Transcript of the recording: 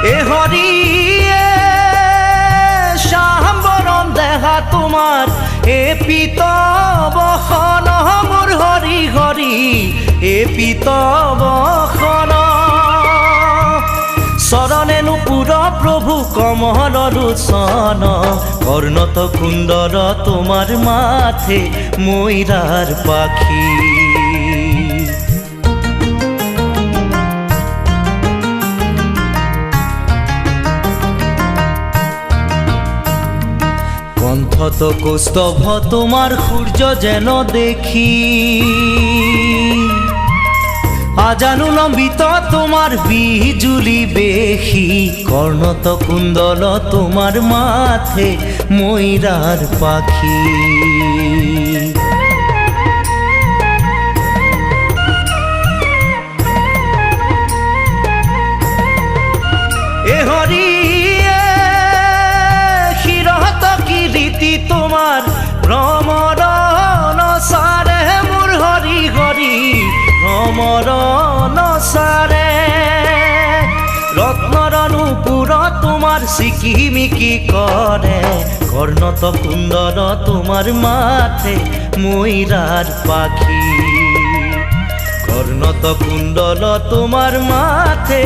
এ হরি শ্যামবরণ দেহা তোমার এ পিতবখন মোর হরি হরি এ পিতবখন শরণে নুপুর প্রভু কমল লোচন কর্ণত কুণ্ডল তোমার মাথে ময়ূরার পাখি কণ্ঠত কৌস্তভ তোমার সূর্য যেন দেখি আজানু লম্বিত তোমার বিজুলি বেশি কর্ণত কুণ্ডল তোমার মাথে ময়ূরার পাখি এ হরি শিরহত কীর্তি তোমার ভ্রমরণ সারে মোর হরি হরি ভ্রমরণ সারে রত্নর নূপুর তোমার সিকিমিকি করে কর্ণত কুণ্ডল তোমার মাথে ময়ূরার পাখি কর্ণত কুণ্ডল তোমার মাথে